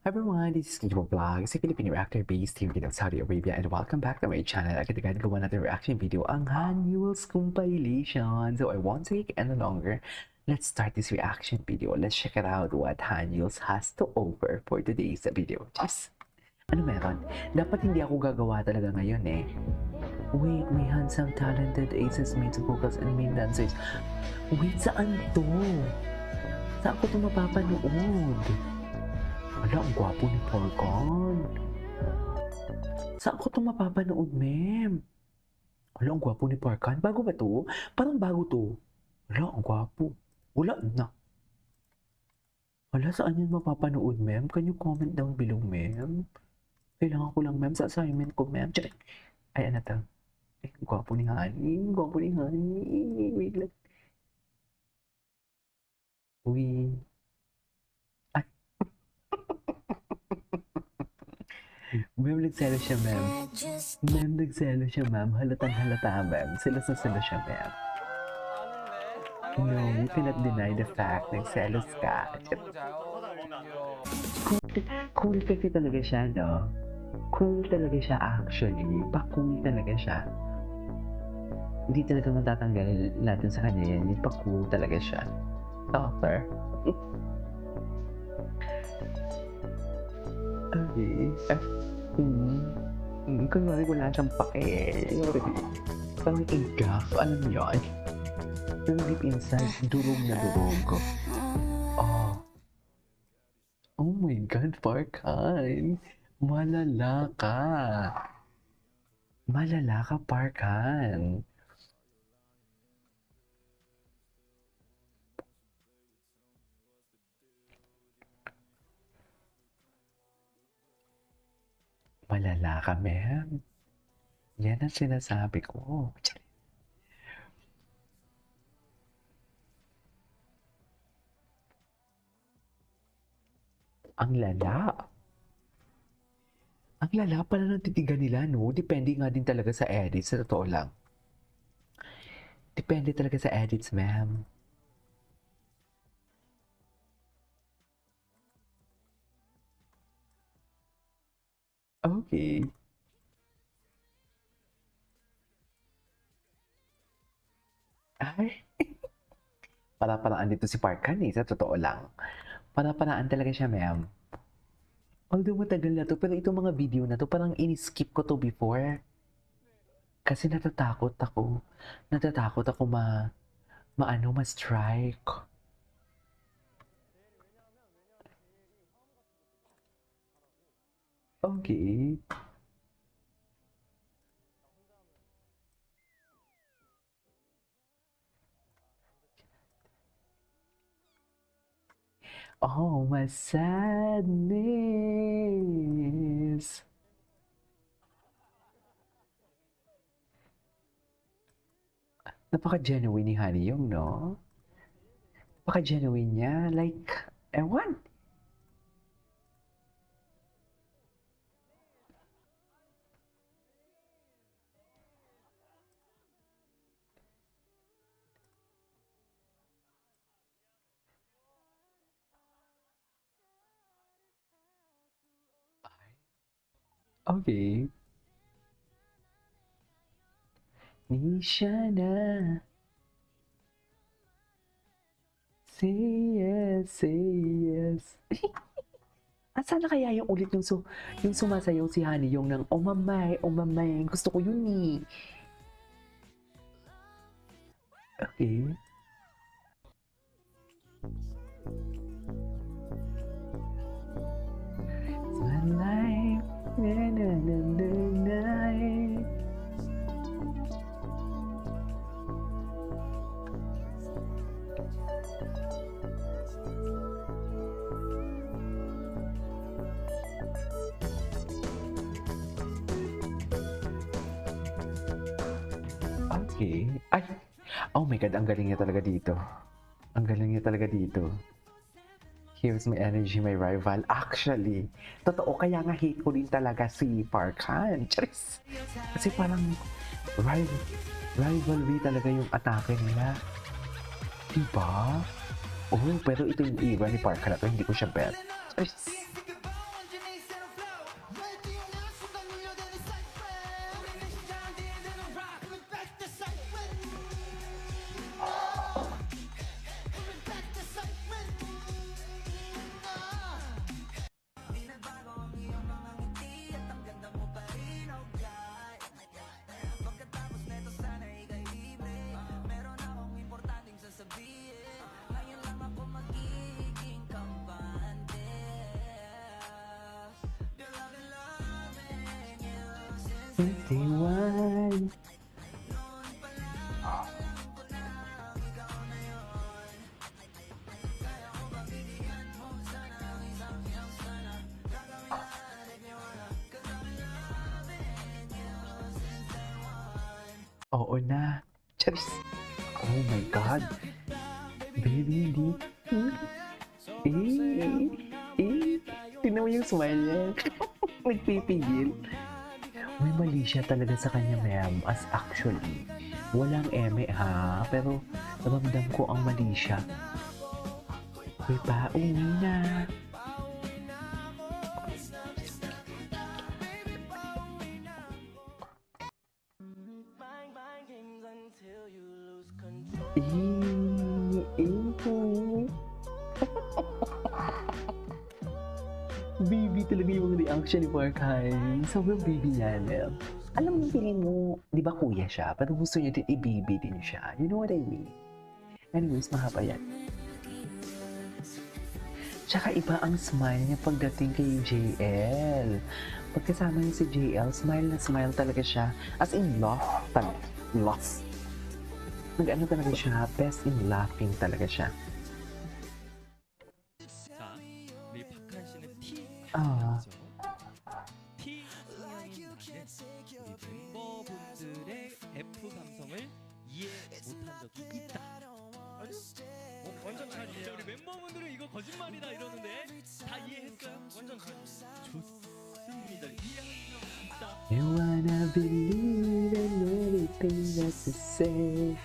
Hi everyone, this is Kiko Vlogs, a Filipino reactor based here in Saudi Arabia, and welcome back to my channel. Agad gawa natin reaction video ang Hanyul's compilation. So I won't take any longer. Let's start this reaction video. Let's check it out what Hanyul's has to offer for today's video. Just, ano meron? Dapat hindi ako gagawa talaga ngayon eh. Wait, may handsome, talented aces, main vocals, and main dancers. Wait, saan to? Saan ko ito mapapanood? Wala, ang gwapo ni Parkan. Saan ko ito mapapanood, ma'am? Wala, ang gwapo ni Parkan. Bago ba to? Parang bago to. Wala, ang gwapo. Wala na. Wala, saan yun mapapanood, ma'am? Can you comment down below, ma'am? Kailangan ko lang, ma'am, sa assignment ko, ma'am. Tsaka, ay, ano to? Ay, ang gwapo ni Honey. Ang gwapo ni Honey. Wait lang. Uy. Ay. Ma'am, nagselo siya, ma'am. Ma'am, nagselo siya, ma'am. Halatang halata, ma'am. Selos na selos siya, ma'am. No, you cannot deny the fact. Nagselos ka. Cool kasi talaga siya, no? Cool talaga siya, actually. Pa-cool talaga siya. Hindi talaga matatanggal natin sa kanya yan. Pa-cool talaga siya. Topper. Okay. Kunwari wala siyang pake. Parang igaf, alam mo yun? Pero deep inside, durog na durog. Oh. Oh my God, Parkan. Malala ka. Malala ka, Parkan. Malala ka, ma'am. Yan ang sinasabi ko. Ang lala. Ang lala pala ng titigan nila, no? Depende nga din talaga sa edits, sa totoo lang. Depende talaga sa edits, ma'am. Okay. Ay. Para-paraan dito si Parkan eh, sa totoo lang. Para-paraan talaga siya, ma'am. Although matagal na to, pero itong mga video na to, parang in-skip ko to before. Kasi natatakot ako. Natatakot ako ma-strike. Okay. Oh, my sadness. Napaka-genuine ni Honey yung, no? Napaka-genuine niya. Like, ewan. Okay. Ni siya na. Say yes, say yes. Sana kaya yung ulit yung sumasayaw si Honey yung ng oh mamay, gusto ko yun eh. Okay. My life, night. Okay. Ay! Oh my God, ang galing niya talaga dito. Ang galing niya talaga dito. Here's my energy, my rival. Actually, totoo, kaya nga hate ko din talaga si Parkan. Charis! Kasi parang rivalry talaga yung atake nila. Diba? Oh, pero ito yung era ni Parkan na to, hindi ko siya bet. Charis! since day one. Oo na. Charis. Oh my God. Baby, hindi. Tignan mo yung smile niya. Nagpipigil. May mali siya talaga sa kanya, ma'am. As actually, walang eme ha. Pero ramdam ko ang mali siya. Diba? Uwi na. Baby talaga yung reaction ni Park Hain. Sobrang baby niya, Nel. Alam mo, feeling mo, di ba kuya siya? Pero gusto niya din i-baby din siya. You know what I mean? Anyways, mahaba yan. Tsaka iba ang smile niya pagdating kay JL. Pagkasama niya si JL, smile na smile talaga siya. As in love talaga. Love. Nag-ano talaga siya, best in laughing talaga siya. 자, 우리 박한 씨는 T 아. T 성향인 나는 우리 멤버분들의 F 감성을 이해 못한 적이 있다. 완전 잘 이해. 우리 멤버분들은 이거 거짓말이다 이러는데 다 이해했어요? 완전 잘. 좋습니다. 이해합니다. You wanna believe in everything that you say.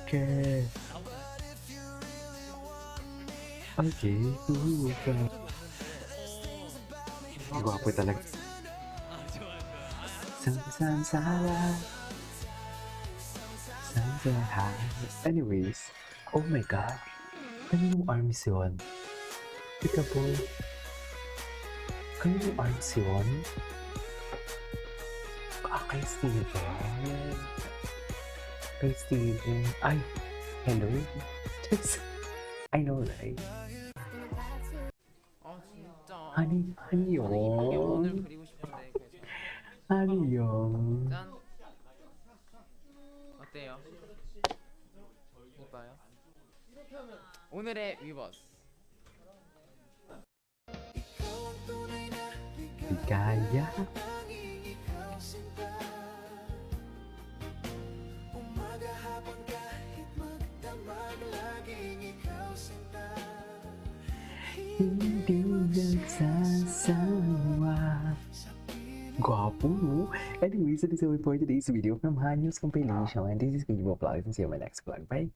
Okay. Okay. Gwapo talaga. Samsara. Samsara. Anyways. Oh my God. Kaninong arms yun? Peekaboo. Kaninong arms yun? Kay Steven. Kay Steven. Ay, hello? I know, right? 아 진짜. 아니, 이게 오늘 아니요. 그리고 싶은데 그래서 아니요. 짠. 어때요? 이뻐요? 오늘의 위버스. Kaya. Hindi nagsasawa. Gwapo, no? Anyways, that is all for today's video from Han News Compilation. And this is Kibo Vlogs. And see you in my next vlog. Bye!